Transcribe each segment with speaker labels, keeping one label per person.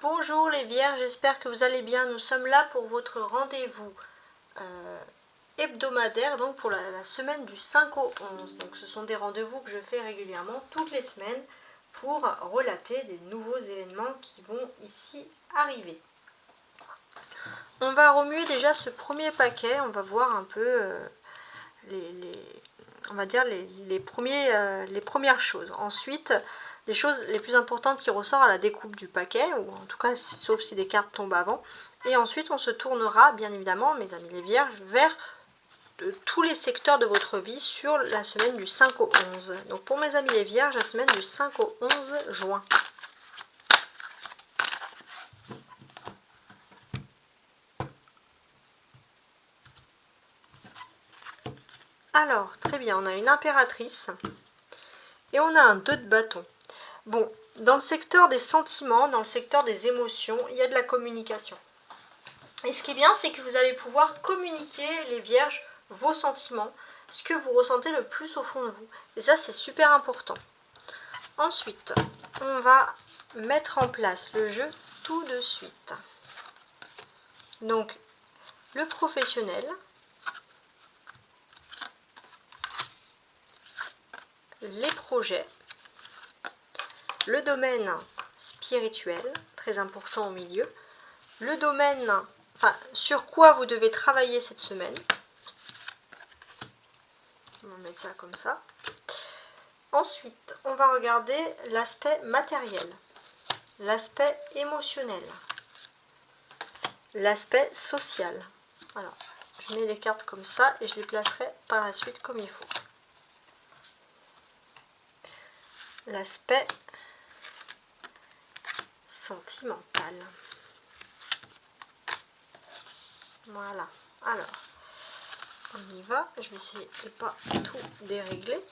Speaker 1: Bonjour les Vierges, j'espère que vous allez bien. Nous sommes là pour votre rendez-vous hebdomadaire, donc pour la semaine du 5 au 11. Donc ce sont des rendez-vous que je fais régulièrement toutes les semaines pour relater des nouveaux événements qui vont ici arriver. On va remuer déjà ce premier paquet, on va voir un peu on va dire les premières choses. Ensuite, les choses les plus importantes qui ressortent à la découpe du paquet, ou en tout cas sauf si des cartes tombent avant. Et ensuite on se tournera bien évidemment, mes amis les Vierges, vers tous les secteurs de votre vie sur la semaine du 5 au 11. Donc pour mes amis les Vierges, la semaine du 5 au 11 juin. Alors, très bien, on a une impératrice et on a un 2 de bâton. Bon, dans le secteur des sentiments, dans le secteur des émotions, il y a de la communication. Et ce qui est bien, c'est que vous allez pouvoir communiquer, les Vierges, vos sentiments, ce que vous ressentez le plus au fond de vous. Et ça, c'est super important. Ensuite, on va mettre en place le jeu tout de suite. Donc, le professionnel, les projets, le domaine spirituel, très important au milieu, le domaine, enfin, sur quoi vous devez travailler cette semaine. On va mettre ça comme ça. Ensuite, on va regarder l'aspect matériel, l'aspect émotionnel, l'aspect social. Alors, je mets les cartes comme ça et je les placerai par la suite comme il faut. L'aspect sentimental. Voilà. Alors, on y va. Je vais essayer de ne pas tout dérégler.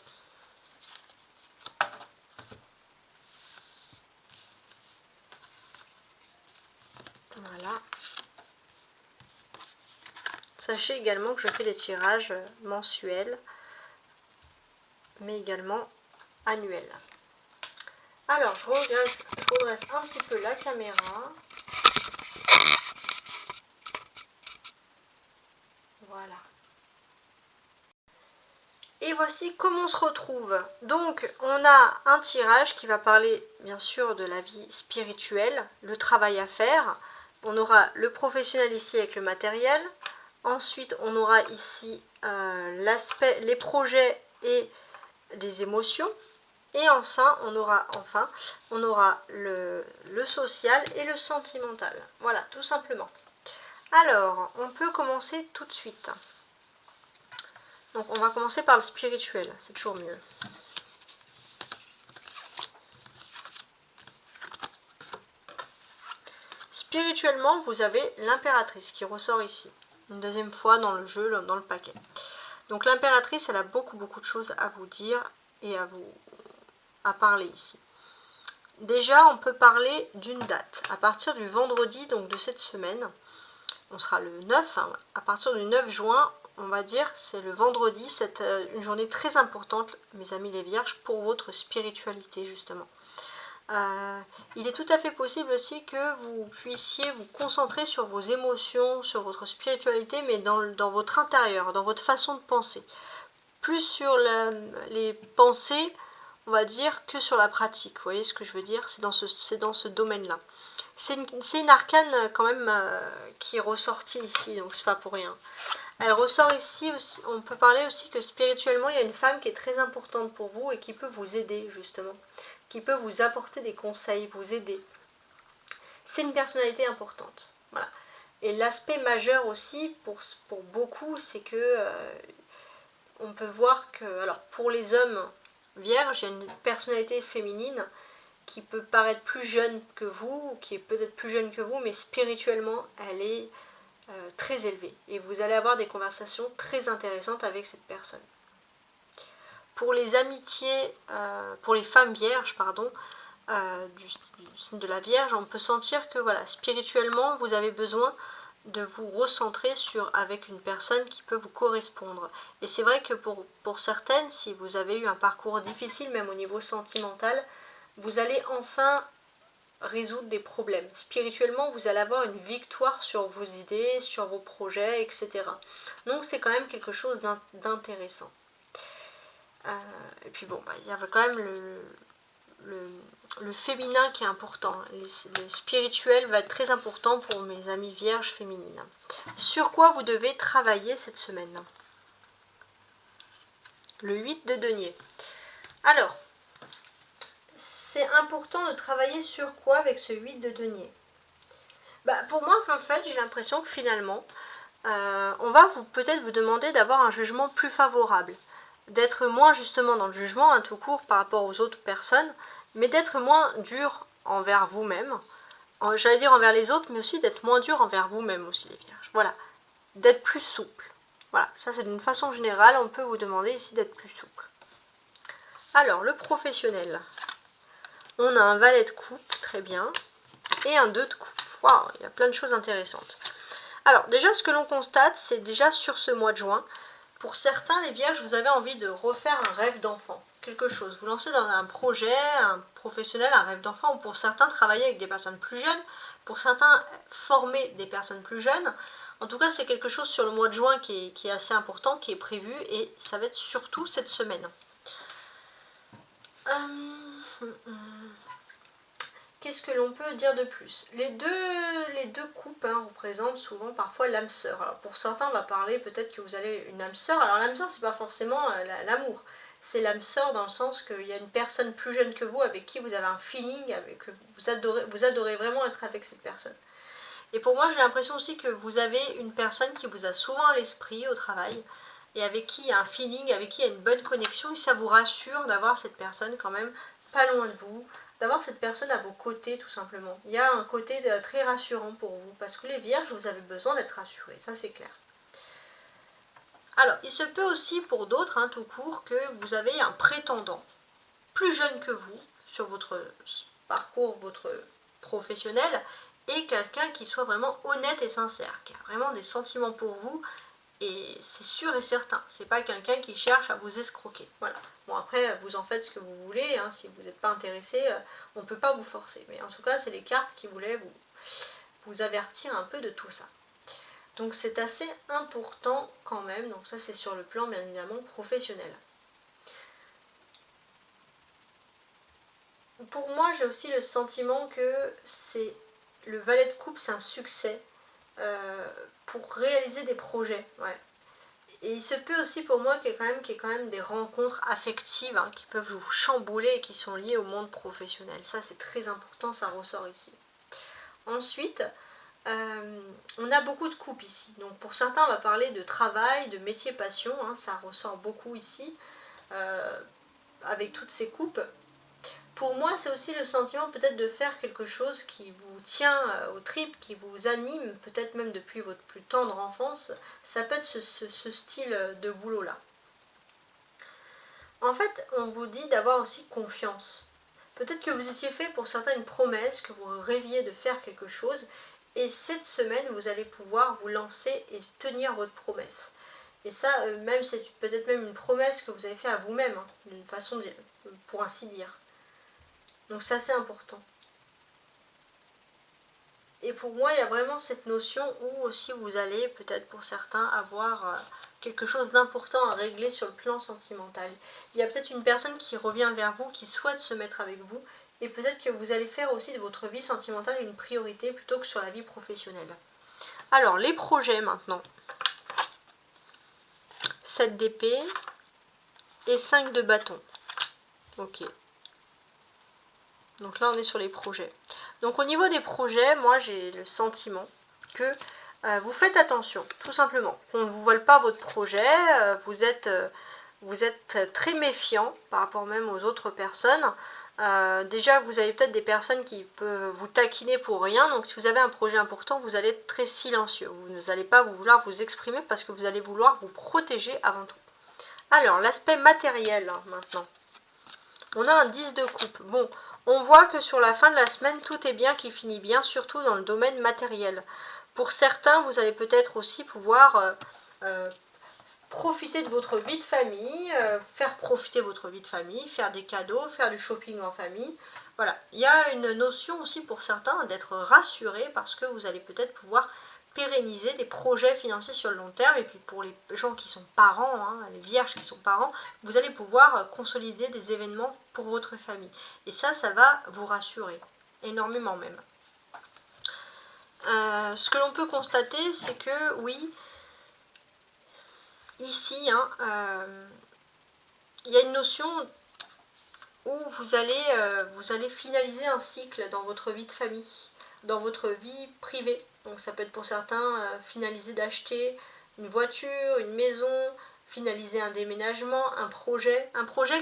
Speaker 1: Voilà. Sachez également que je fais des tirages mensuels, mais également annuels. Alors, je redresse un petit peu la caméra. Voilà. Et voici comment on se retrouve. Donc, on a un tirage qui va parler, bien sûr, de la vie spirituelle, le travail à faire. On aura le professionnel ici avec le matériel. Ensuite, on aura ici l'aspect, les projets et les émotions. Et enfin, on aura le social et le sentimental. Voilà, tout simplement. Alors, on peut commencer tout de suite. Donc, on va commencer par le spirituel, c'est toujours mieux. Spirituellement, vous avez l'impératrice qui ressort ici. Une deuxième fois dans le jeu, dans le paquet. Donc, l'impératrice, elle a beaucoup de choses à vous dire et à parler ici. Déjà, on peut parler d'une date. À partir du vendredi, donc de cette semaine, on sera le 9, hein, à partir du 9 juin, on va dire, c'est le vendredi, c'est une journée très importante, mes amis les Vierges, pour votre spiritualité, justement. Il est tout à fait possible aussi que vous puissiez vous concentrer sur vos émotions, sur votre spiritualité, mais dans votre intérieur, dans votre façon de penser. Plus sur les pensées, on va dire, que sur la pratique. Vous voyez ce que je veux dire? C'est dans ce domaine-là. C'est une arcane quand même qui est ressortie ici, donc c'est pas pour rien. Elle ressort ici aussi, on peut parler aussi que spirituellement, il y a une femme qui est très importante pour vous et qui peut vous aider justement, qui peut vous apporter des conseils, vous aider. C'est une personnalité importante. Voilà. Et l'aspect majeur aussi pour beaucoup, c'est que on peut voir que, alors pour les hommes vierges, il y a une personnalité féminine qui peut paraître plus jeune que vous, qui est peut-être plus jeune que vous, mais spirituellement, elle est très élevée. Et vous allez avoir des conversations très intéressantes avec cette personne. Pour les amitiés, pour les femmes vierges, pardon, du signe de la Vierge, on peut sentir que voilà, spirituellement, vous avez besoin de vous recentrer avec une personne qui peut vous correspondre. Et c'est vrai que pour certaines, si vous avez eu un parcours difficile, même au niveau sentimental, vous allez enfin résoudre des problèmes. Spirituellement, vous allez avoir une victoire sur vos idées, sur vos projets, etc. Donc c'est quand même quelque chose d'intéressant. Et puis bon, il y a quand même le féminin qui est important. Le spirituel va être très important pour mes amies vierges féminines. Sur quoi vous devez travailler cette semaine? Le 8 de denier. Alors, c'est important de travailler sur quoi avec ce 8 de denier? Pour moi, en fait, j'ai l'impression que finalement, on va peut-être vous demander d'avoir un jugement plus favorable. D'être moins justement dans le jugement, tout court, par rapport aux autres personnes, mais d'être moins dur envers vous-même. J'allais dire envers les autres, mais aussi d'être moins dur envers vous-même aussi, les vierges. Voilà. D'être plus souple. Voilà, ça c'est d'une façon générale, on peut vous demander ici d'être plus souple. Alors, le professionnel. On a un valet de coupe, très bien, et un 2 de coupe. Waouh, il y a plein de choses intéressantes. Alors, déjà, ce que l'on constate, c'est déjà sur ce mois de juin, pour certains, les vierges, vous avez envie de refaire un rêve d'enfant, quelque chose. Vous lancez dans un projet, un professionnel, un rêve d'enfant, ou pour certains, travailler avec des personnes plus jeunes, pour certains, former des personnes plus jeunes. En tout cas, c'est quelque chose sur le mois de juin qui est assez important, qui est prévu, et ça va être surtout cette semaine. Qu'est-ce que l'on peut dire de plus? Les deux coupes représentent souvent parfois l'âme sœur. Alors pour certains, on va parler peut-être que vous avez une âme sœur. Alors l'âme sœur, c'est pas forcément l'amour. C'est l'âme sœur dans le sens qu'il y a une personne plus jeune que vous avec qui vous avez un feeling, que vous adorez vraiment être avec cette personne. Et pour moi, j'ai l'impression aussi que vous avez une personne qui vous a souvent à l'esprit au travail et avec qui il y a un feeling, avec qui il y a une bonne connexion, et ça vous rassure d'avoir cette personne quand même pas loin de vous, d'avoir cette personne à vos côtés tout simplement. Il y a un côté très rassurant pour vous, parce que les vierges, vous avez besoin d'être rassurés, ça c'est clair. Alors, il se peut aussi pour d'autres, tout court, que vous avez un prétendant plus jeune que vous sur votre parcours, votre professionnel, et quelqu'un qui soit vraiment honnête et sincère, qui a vraiment des sentiments pour vous, et c'est sûr et certain, c'est pas quelqu'un qui cherche à vous escroquer. Voilà. Bon, après, vous en faites ce que vous voulez, si vous n'êtes pas intéressé, on ne peut pas vous forcer. Mais en tout cas, c'est les cartes qui voulaient vous avertir un peu de tout ça. Donc c'est assez important quand même, donc ça c'est sur le plan bien évidemment professionnel. Pour moi, j'ai aussi le sentiment que c'est le valet de coupe, c'est un succès pour réaliser des projets. Ouais. Et il se peut aussi pour moi qu'il y ait quand même des rencontres affectives qui peuvent vous chambouler et qui sont liées au monde professionnel. Ça, c'est très important, ça ressort ici. Ensuite, on a beaucoup de coupes ici. Donc pour certains, on va parler de travail, de métier passion. Ça ressort beaucoup ici, avec toutes ces coupes. Pour moi, c'est aussi le sentiment peut-être de faire quelque chose qui vous tient aux tripes, qui vous anime, peut-être même depuis votre plus tendre enfance. Ça peut être ce style de boulot-là. En fait, on vous dit d'avoir aussi confiance. Peut-être que vous étiez fait pour certains une promesse, que vous rêviez de faire quelque chose, et cette semaine, vous allez pouvoir vous lancer et tenir votre promesse. Et ça, même c'est peut-être même une promesse que vous avez fait à vous-même, d'une façon, pour ainsi dire. Donc c'est assez important. Et pour moi, il y a vraiment cette notion où aussi vous allez, peut-être pour certains, avoir quelque chose d'important à régler sur le plan sentimental. Il y a peut-être une personne qui revient vers vous, qui souhaite se mettre avec vous, et peut-être que vous allez faire aussi de votre vie sentimentale une priorité plutôt que sur la vie professionnelle. Alors, les projets maintenant. 7 d'épée et 5 de bâton. Ok. Donc là, on est sur les projets. Donc au niveau des projets, moi j'ai le sentiment que vous faites attention, tout simplement. Qu'on ne vous vole pas votre projet, vous êtes très méfiant par rapport même aux autres personnes. Déjà, vous avez peut-être des personnes qui peuvent vous taquiner pour rien. Donc si vous avez un projet important, vous allez être très silencieux. Vous n'allez pas vouloir vous exprimer parce que vous allez vouloir vous protéger avant tout. Alors, l'aspect matériel maintenant. On a un 10 de coupe. Bon, on voit que sur la fin de la semaine, tout est bien qui finit bien, surtout dans le domaine matériel. Pour certains, vous allez peut-être aussi pouvoir profiter de votre vie de famille, faire profiter votre vie de famille, faire des cadeaux, faire du shopping en famille. Voilà, il y a une notion aussi pour certains d'être rassuré parce que vous allez peut-être pouvoir pérenniser des projets financiers sur le long terme. Et puis pour les gens qui sont parents, hein, les vierges qui sont parents, vous allez pouvoir consolider des événements pour votre famille. Et ça va vous rassurer, énormément même. Ce que l'on peut constater, c'est que oui, ici, hein, il y a une notion où vous allez finaliser un cycle dans votre vie de famille, dans votre vie privée. Donc ça peut être pour certains finaliser d'acheter une voiture, une maison, finaliser un déménagement, un projet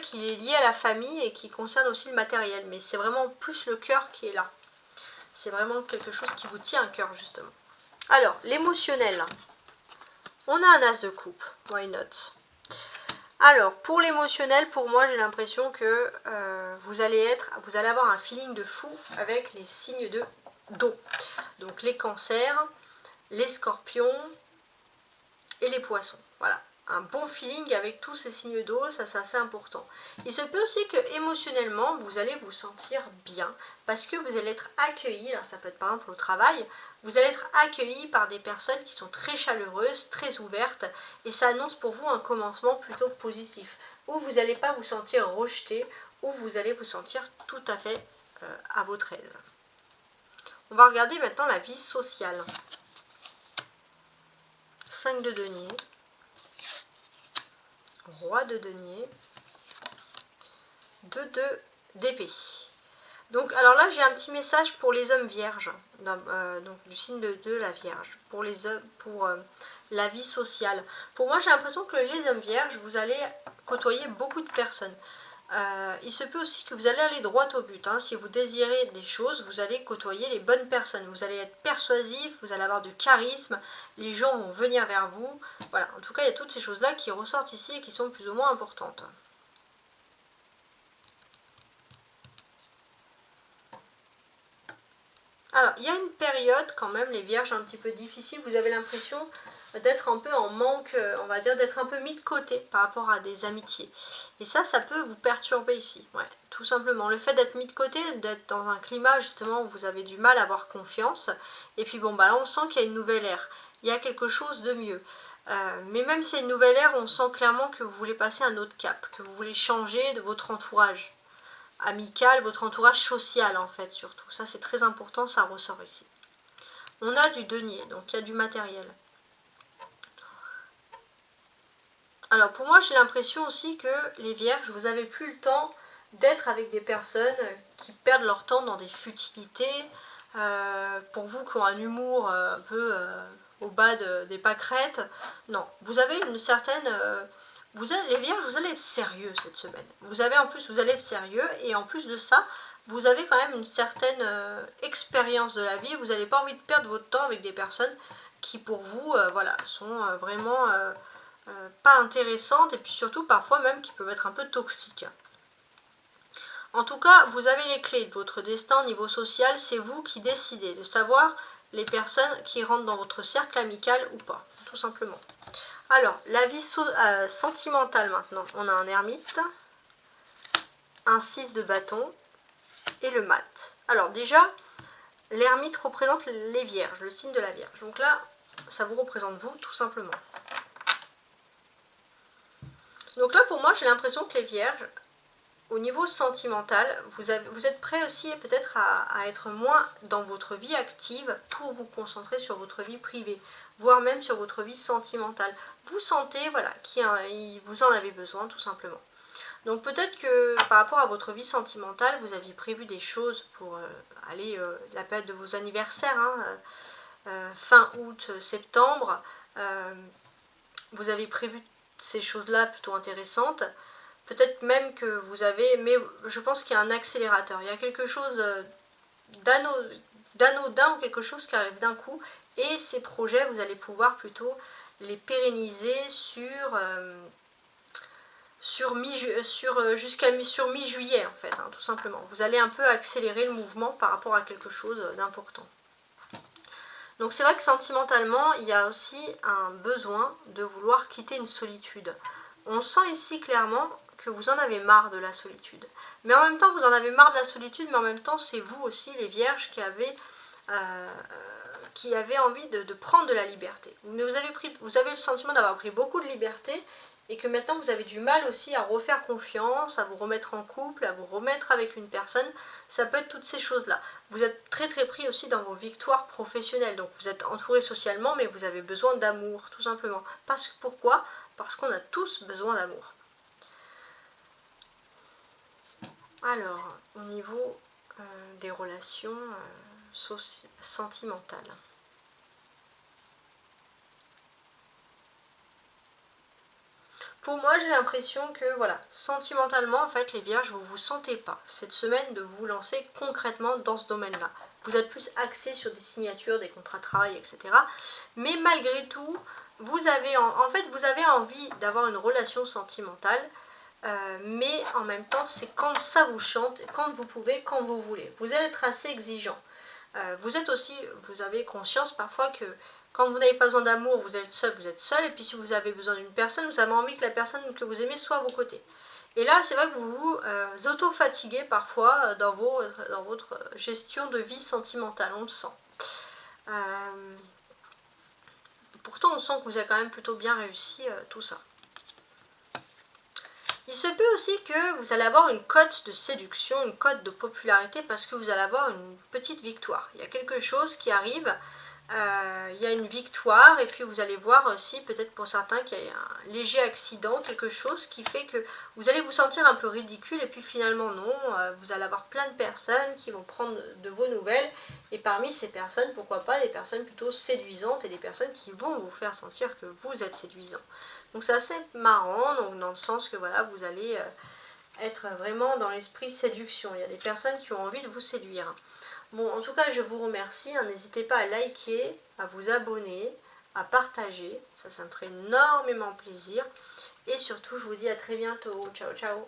Speaker 1: qui est lié à la famille et qui concerne aussi le matériel. Mais c'est vraiment plus le cœur qui est là. C'est vraiment quelque chose qui vous tient à cœur justement. Alors, l'émotionnel. On a un as de coupe, why not? Alors, pour l'émotionnel, pour moi, j'ai l'impression que vous allez avoir un feeling de fou avec les signes d'eau. Donc les cancers, les scorpions et les poissons. Voilà, un bon feeling avec tous ces signes d'eau, ça c'est assez important. Il se peut aussi que émotionnellement, vous allez vous sentir bien parce que vous allez être accueilli, alors ça peut être par exemple au travail, vous allez être accueilli par des personnes qui sont très chaleureuses, très ouvertes, et ça annonce pour vous un commencement plutôt positif, où vous n'allez pas vous sentir rejeté, où vous allez vous sentir tout à fait à votre aise. On va regarder maintenant la vie sociale. 5 de denier, roi de denier, 2 d'épée. Donc, alors là, j'ai un petit message pour les hommes vierges, donc du signe de la Vierge, pour les hommes, pour la vie sociale. Pour moi, j'ai l'impression que les hommes vierges, vous allez côtoyer beaucoup de personnes. Il se peut aussi que vous allez aller droit au but. Hein. Si vous désirez des choses, vous allez côtoyer les bonnes personnes. Vous allez être persuasif, vous allez avoir du charisme, les gens vont venir vers vous. Voilà, en tout cas, il y a toutes ces choses-là qui ressortent ici et qui sont plus ou moins importantes. Alors, il y a une période quand même, les vierges, un petit peu difficile. Vous avez l'impression d'être un peu en manque, on va dire, d'être un peu mis de côté par rapport à des amitiés. Et ça peut vous perturber ici. Ouais, tout simplement. Le fait d'être mis de côté, d'être dans un climat justement où vous avez du mal à avoir confiance. Et puis bon, bah là, on sent qu'il y a une nouvelle ère. Il y a quelque chose de mieux. Mais même si c'est une nouvelle ère, on sent clairement que vous voulez passer un autre cap, que vous voulez changer de votre entourage amical, votre entourage social en fait surtout. Ça c'est très important, ça ressort ici. On a du denier, donc il y a du matériel. Alors pour moi j'ai l'impression aussi que les vierges, vous n'avez plus le temps d'être avec des personnes qui perdent leur temps dans des futilités. Pour vous qui ont un humour un peu au bas des pâquerettes, non, vous avez une certaine... les vierges, vous allez être sérieux cette semaine. Vous allez être sérieux et en plus de ça, vous avez quand même une certaine expérience de la vie. Vous n'avez pas envie de perdre votre temps avec des personnes qui pour vous voilà, sont vraiment pas intéressantes et puis surtout parfois même qui peuvent être un peu toxiques. En tout cas, vous avez les clés de votre destin au niveau social. C'est vous qui décidez de savoir les personnes qui rentrent dans votre cercle amical ou pas, tout simplement. Alors, la vie sentimentale maintenant. On a un ermite, un 6 de bâton et le mat. Alors déjà, l'ermite représente les vierges, le signe de la Vierge. Donc là, ça vous représente vous, tout simplement. Donc là, pour moi, j'ai l'impression que les vierges, au niveau sentimental, vous êtes prêts aussi peut-être à être moins dans votre vie active pour vous concentrer sur votre vie privée, voire même sur votre vie sentimentale. Vous sentez voilà, vous en avez besoin tout simplement. Donc peut-être que par rapport à votre vie sentimentale, vous aviez prévu des choses pour aller la période de vos anniversaires, hein, fin août, septembre. Vous avez prévu ces choses-là plutôt intéressantes. Peut-être même que vous avez, mais je pense qu'il y a un accélérateur. Il y a quelque chose d'anodin ou quelque chose qui arrive d'un coup. Et ces projets, vous allez pouvoir plutôt les pérenniser sur mi-juillet en fait, hein, tout simplement. Vous allez un peu accélérer le mouvement par rapport à quelque chose d'important. Donc c'est vrai que sentimentalement, il y a aussi un besoin de vouloir quitter une solitude. On sent ici clairement que vous en avez marre de la solitude. Mais en même temps, vous en avez marre de la solitude, mais en même temps, c'est vous aussi, les vierges, qui avez envie de prendre de la liberté. Mais vous avez le sentiment d'avoir pris beaucoup de liberté et que maintenant vous avez du mal aussi à refaire confiance, à vous remettre en couple, à vous remettre avec une personne. Ça peut être toutes ces choses-là. Vous êtes très très pris aussi dans vos victoires professionnelles. Donc vous êtes entouré socialement, mais vous avez besoin d'amour, tout simplement. Pourquoi ? Parce qu'on a tous besoin d'amour. Alors, au niveau des relations sentimentales. Pour moi, j'ai l'impression que, voilà, sentimentalement, en fait, les vierges, vous ne vous sentez pas cette semaine de vous lancer concrètement dans ce domaine-là. Vous êtes plus axé sur des signatures, des contrats de travail, etc. Mais malgré tout, vous avez envie d'avoir une relation sentimentale, mais en même temps, c'est quand ça vous chante, quand vous pouvez, quand vous voulez. Vous allez être assez exigeant. Vous avez conscience parfois que quand vous n'avez pas besoin d'amour, vous êtes seul, et puis si vous avez besoin d'une personne, vous avez envie que la personne que vous aimez soit à vos côtés. Et là, c'est vrai que vous vous auto-fatiguez parfois dans votre gestion de vie sentimentale, on le sent. Pourtant, on sent que vous avez quand même plutôt bien réussi tout ça. Il se peut aussi que vous allez avoir une cote de séduction, une cote de popularité parce que vous allez avoir une petite victoire. Il y a quelque chose qui arrive, il y a une victoire et puis vous allez voir aussi peut-être pour certains qu'il y a un léger accident, quelque chose qui fait que vous allez vous sentir un peu ridicule et puis finalement non, vous allez avoir plein de personnes qui vont prendre de vos nouvelles et parmi ces personnes, pourquoi pas des personnes plutôt séduisantes et des personnes qui vont vous faire sentir que vous êtes séduisant. Donc c'est assez marrant, donc dans le sens que voilà, vous allez être vraiment dans l'esprit séduction. Il y a des personnes qui ont envie de vous séduire. Bon, en tout cas, je vous remercie. N'hésitez pas à liker, à vous abonner, à partager. Ça me ferait énormément plaisir. Et surtout, je vous dis à très bientôt. Ciao, ciao.